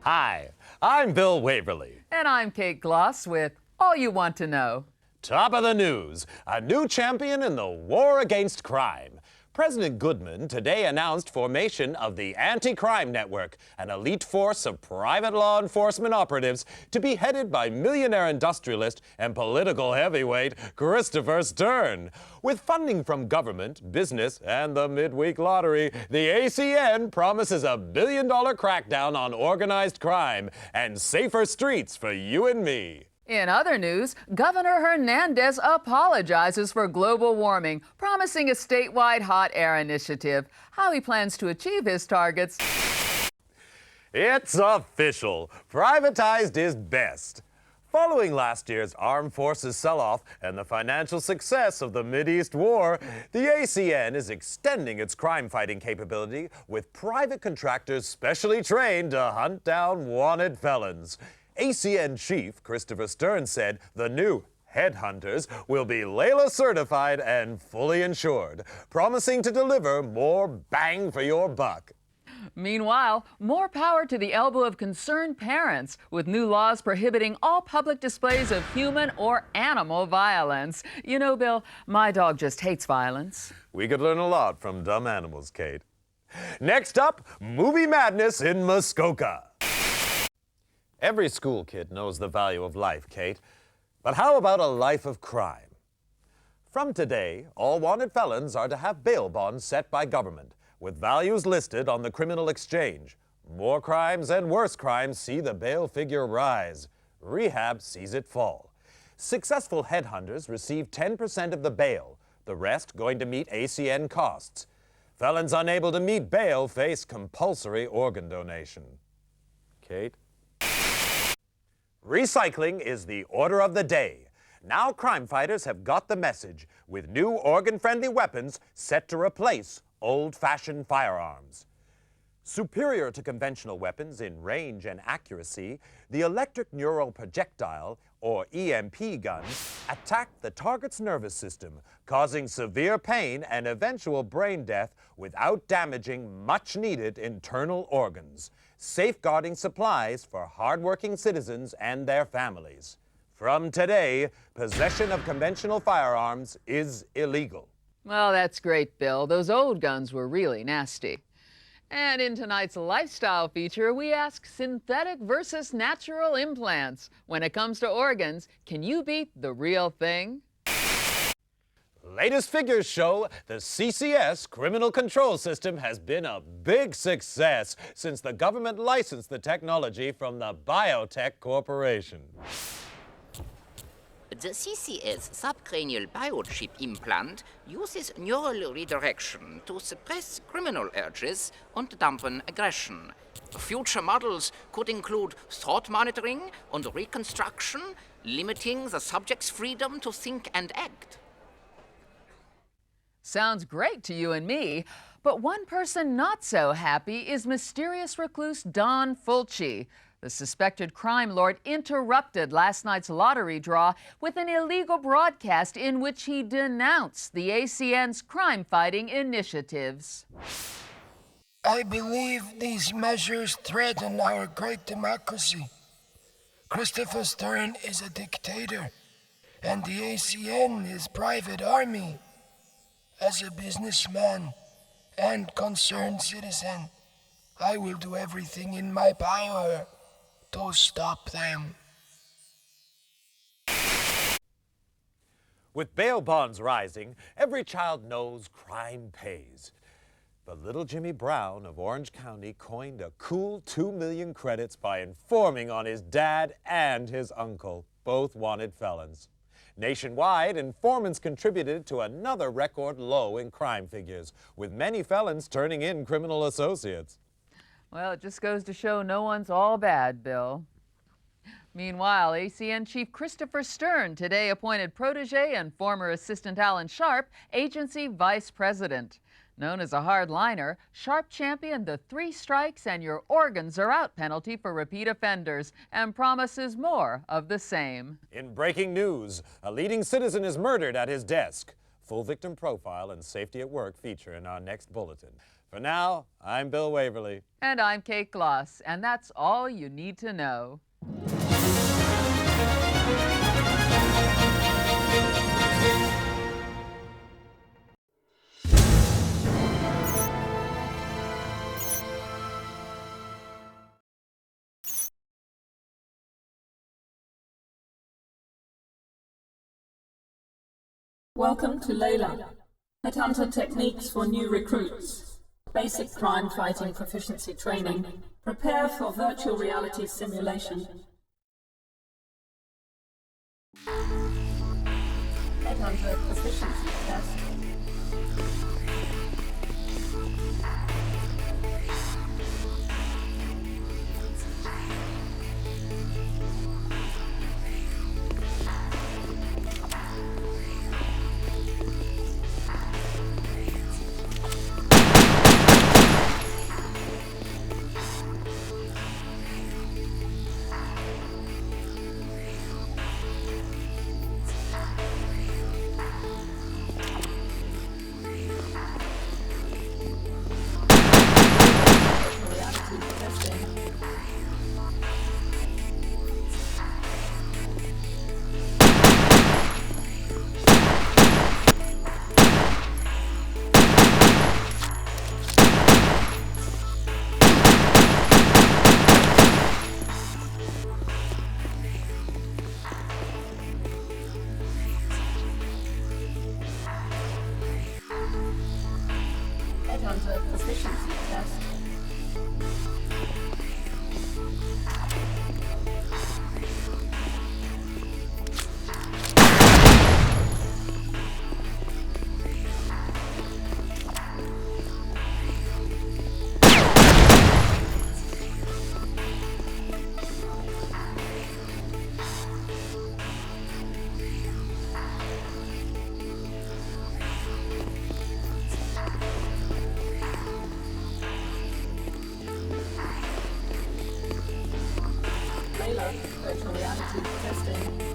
Hi, I'm Bill Waverly. And I'm Kate Gloss with All You Want to Know. Top of the news, a new champion in the war against crime. President Goodman today announced formation of the Anti-Crime Network, an elite force of private law enforcement operatives to be headed by millionaire industrialist and political heavyweight Christopher Stern. With funding from government, business, and the midweek lottery, the ACN promises a billion-dollar crackdown on organized crime and safer streets for you and me. In other news, Governor Hernandez apologizes for global warming, promising a statewide hot air initiative. How he plans to achieve his targets. It's official. Privatized is best. Following last year's armed forces sell-off and the financial success of the Mideast War, the ACN is extending its crime-fighting capability with private contractors specially trained to hunt down wanted felons. ACN Chief Christopher Stern said the new Headhunters will be Layla certified and fully insured, promising to deliver more bang for your buck. Meanwhile, more power to the elbow of concerned parents, with new laws prohibiting all public displays of human or animal violence. You know, Bill, my dog just hates violence. We could learn a lot from dumb animals, Kate. Next up, movie madness in Muskoka. Every school kid knows the value of life, Kate. But how about a life of crime? From today, all wanted felons are to have bail bonds set by government, with values listed on the criminal exchange. More crimes and worse crimes see the bail figure rise. Rehab sees it fall. Successful headhunters receive 10% of the bail, the rest going to meet ACN costs. Felons unable to meet bail face compulsory organ donation. Kate? Recycling is the order of the day. Now crime fighters have got the message, with new organ-friendly weapons set to replace old-fashioned firearms. Superior to conventional weapons in range and accuracy, the electric neural projectile, or EMP guns, attack the target's nervous system, causing severe pain and eventual brain death without damaging much-needed internal organs, safeguarding supplies for hardworking citizens and their families. From today, possession of conventional firearms is illegal. Well, that's great, Bill. Those old guns were really nasty. And in tonight's lifestyle feature, we ask synthetic versus natural implants. When it comes to organs, can you beat the real thing? Latest figures show the CCS criminal control system has been a big success since the government licensed the technology from the Biotech Corporation. The CCS subcranial biochip implant uses neural redirection to suppress criminal urges and dampen aggression. Future models could include thought monitoring and reconstruction, limiting the subject's freedom to think and act. Sounds great to you and me, but one person not so happy is mysterious recluse Don Fulci. The suspected crime lord interrupted last night's lottery draw with an illegal broadcast in which he denounced the ACN's crime-fighting initiatives. I believe these measures threaten our great democracy. Christopher Stern is a dictator, and the ACN is private army. As a businessman and concerned citizen, I will do everything in my power to stop them. With bail bonds rising, every child knows crime pays. But little Jimmy Brown of Orange County coined a cool 2 million credits by informing on his dad and his uncle, both wanted felons. Nationwide, informants contributed to another record low in crime figures, with many felons turning in criminal associates. Well, it just goes to show no one's all bad, Bill. Meanwhile, ACN Chief Christopher Stern today appointed protege and former assistant Alan Sharp agency vice president. Known as a hardliner, Sharp championed the 3 strikes and your organs are out penalty for repeat offenders and promises more of the same. In breaking news, a leading citizen is murdered at his desk. full victim profile and safety at work feature in our next bulletin. For now, I'm Bill Waverly. And I'm Kate Gloss, and that's all you need to know. Welcome to Layla, Headhunter Techniques for New Recruits, Basic Crime Fighting Proficiency Training, Prepare for Virtual Reality Simulation. Headhunter Proficiency Test. Headhunter Proficiency Test. Virtual reality testing.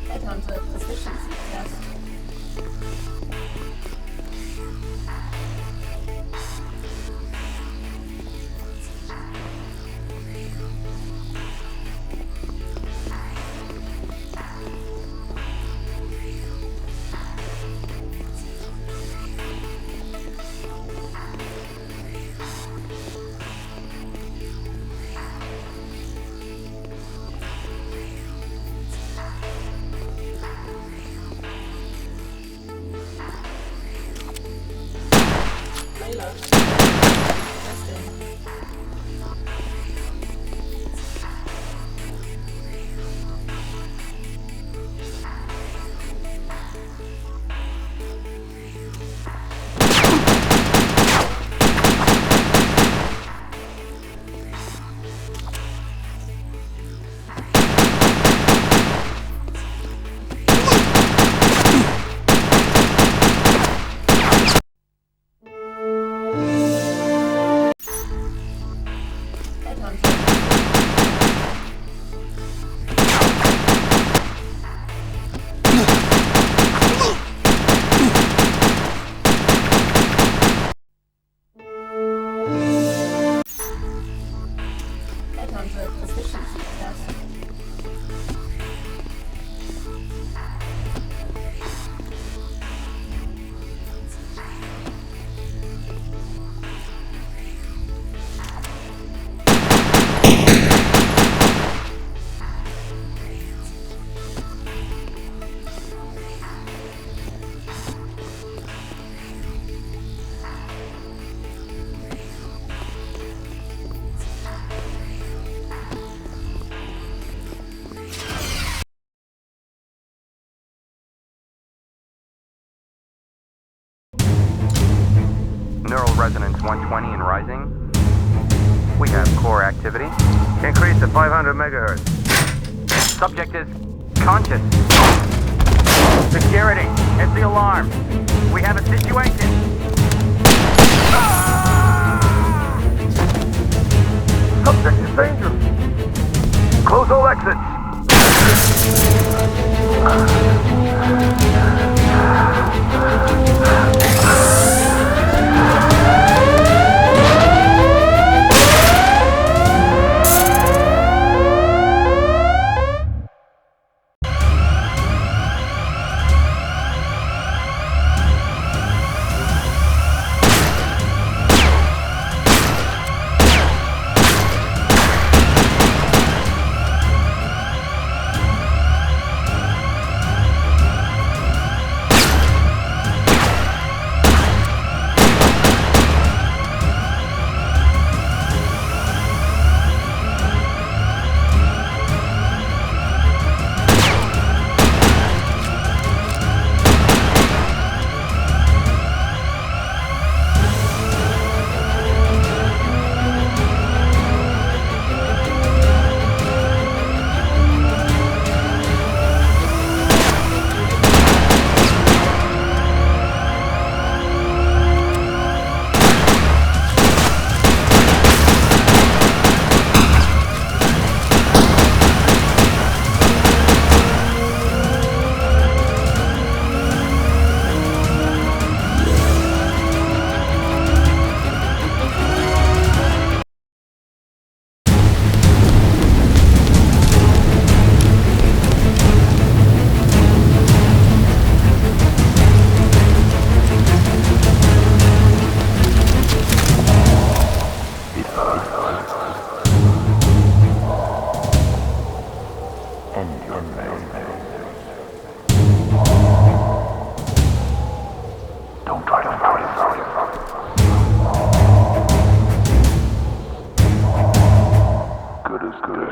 Headhunter Proficiency Test. Headhunter Proficiency Test. Neural resonance 120 and rising. We have core activity. Increase to 500 megahertz. Subject is conscious. Security, it's the alarm. We have a situation. Subject is dangerous. Close all exits. Don't try to hurry. Good as good.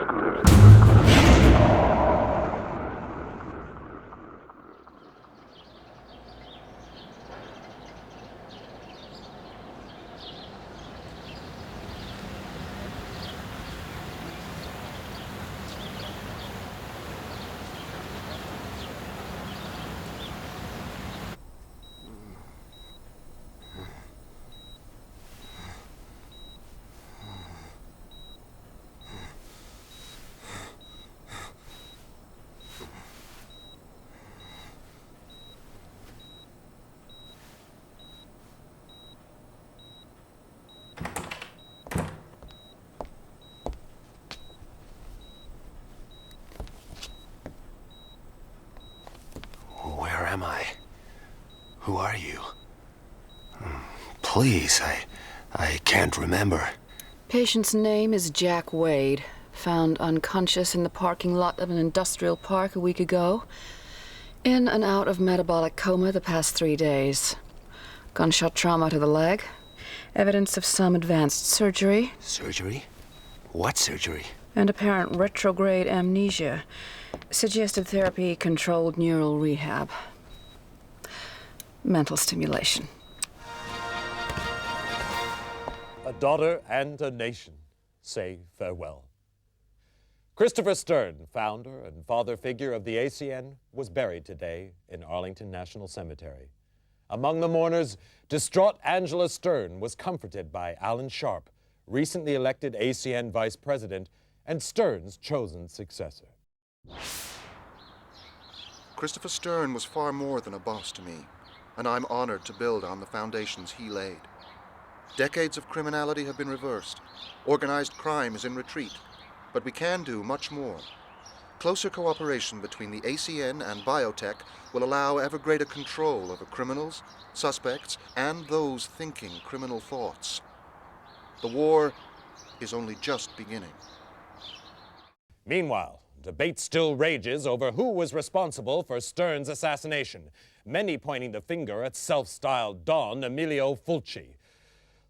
Where am I? Who are you? Please, I can't remember. Patient's name is Jack Wade. Found unconscious in the parking lot of an industrial park a week ago. In and out of metabolic coma the past 3 days. Gunshot trauma to the leg. Evidence of some advanced surgery. Surgery? What surgery? And apparent retrograde amnesia. Suggested therapy, controlled neural rehab. Mental stimulation. A daughter and a nation say farewell. Christopher Stern, founder and father figure of the ACN, was buried today in Arlington National Cemetery. Among the mourners, distraught Angela Stern was comforted by Alan Sharp, recently elected ACN vice president and Stern's chosen successor. Christopher Stern was far more than a boss to me, and I'm honored to build on the foundations he laid. Decades of criminality have been reversed. Organized crime is in retreat, but we can do much more. Closer cooperation between the ACN and biotech will allow ever greater control over criminals, suspects, and those thinking criminal thoughts. The war is only just beginning. Meanwhile, debate still rages over who was responsible for Stern's assassination, many pointing the finger at self-styled Don Emilio Fulci.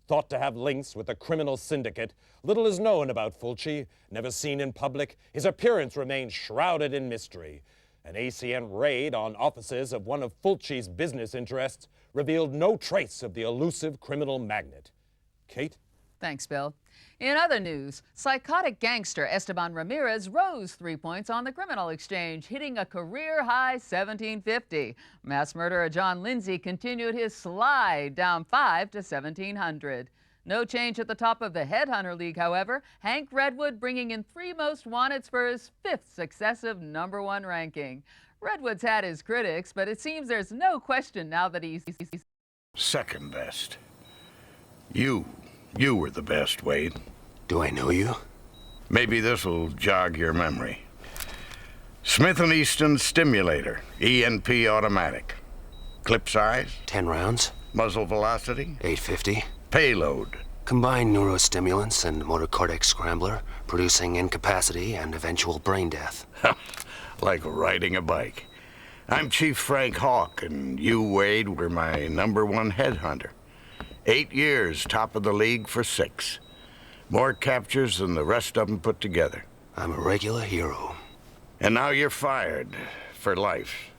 Thought to have links with a criminal syndicate, little is known about Fulci. Never seen in public, his appearance remains shrouded in mystery. An ACN raid on offices of one of Fulci's business interests revealed no trace of the elusive criminal magnate. Kate, Thanks, Bill. In other news, psychotic gangster Esteban Ramirez rose 3 points on the criminal exchange, hitting a career-high 1750. Mass murderer John Lindsay continued his slide down 5 to 1700. No change at the top of the Headhunter League, however. Hank Redwood bringing in 3 most wanteds for his 5th successive #1 ranking. Redwood's had his critics, but it seems there's no question now that he's second best. You were the best, Wade. Do I know you? Maybe this'll jog your memory. Smith & Easton Stimulator, ENP automatic. Clip size? 10 rounds. Muzzle velocity? 850. Payload? Combined neurostimulants and motor cortex scrambler, producing incapacity and eventual brain death. Like riding a bike. I'm Chief Frank Hawk, and you, Wade, were my #1 headhunter. 8 years, top of the league for 6. More captures than the rest of them put together. I'm a regular hero. And now you're fired. For life.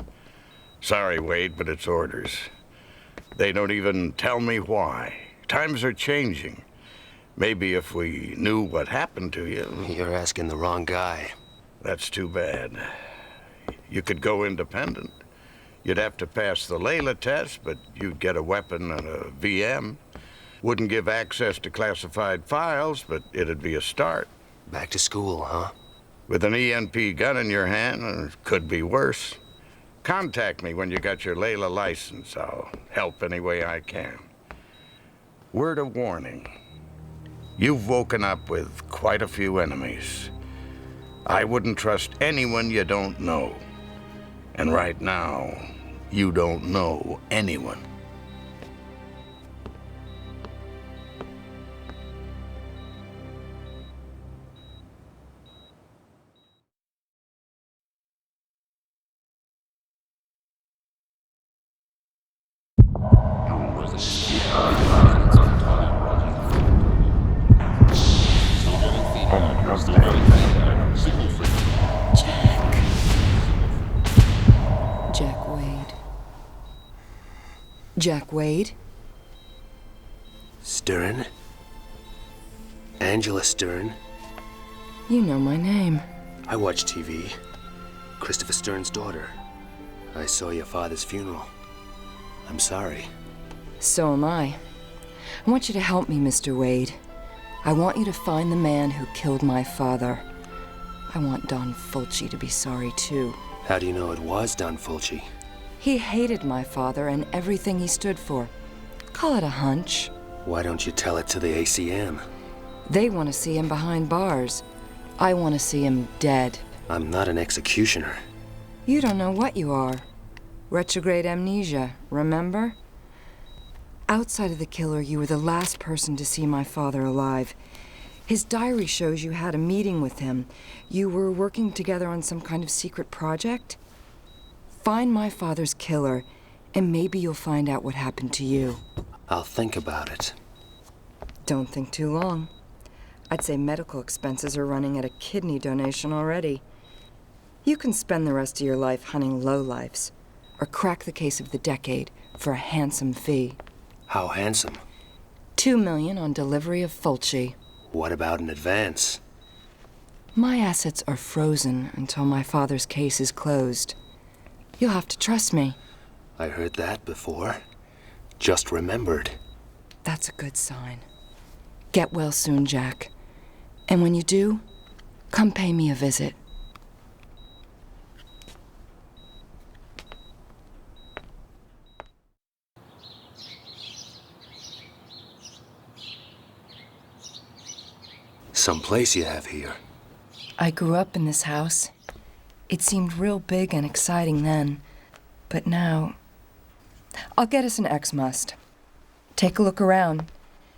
Sorry, Wade, but it's orders. They don't even tell me why. Times are changing. Maybe if we knew what happened to you... You're asking the wrong guy. That's too bad. You could go independent. You'd have to pass the Layla test, but you'd get a weapon and a VM. Wouldn't give access to classified files, but it'd be a start. Back to school, huh? With an ENP gun in your hand, it could be worse. Contact me when you got your Layla license. I'll help any way I can. Word of warning. You've woken up with quite a few enemies. I wouldn't trust anyone you don't know. And right now, you don't know anyone. Jack Wade? Stern? Angela Stern? You know my name. I watch TV. Christopher Stern's daughter. I saw your father's funeral. I'm sorry. So am I. I want you to help me, Mr. Wade. I want you to find the man who killed my father. I want Don Fulci to be sorry, too. How do you know it was Don Fulci? He hated my father and everything he stood for. Call it a hunch. Why don't you tell it to the ACM? They want to see him behind bars. I want to see him dead. I'm not an executioner. You don't know what you are. Retrograde amnesia, remember? Outside of the killer, you were the last person to see my father alive. His diary shows you had a meeting with him. You were working together on some kind of secret project? Find my father's killer, and maybe you'll find out what happened to you. I'll think about it. Don't think too long. I'd say medical expenses are running at a kidney donation already. You can spend the rest of your life hunting lowlifes, or crack the case of the decade for a handsome fee. How handsome? $2 million on delivery of Fulci. What about an advance? My assets are frozen until my father's case is closed. You'll have to trust me. I heard that before. Just remembered. That's a good sign. Get well soon, Jack. And when you do, come pay me a visit. Some place you have here. I grew up in this house. It seemed real big and exciting then, but now... I'll get us an X-Must. Take a look around.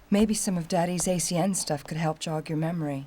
Maybe some of Daddy's ACN stuff could help jog your memory.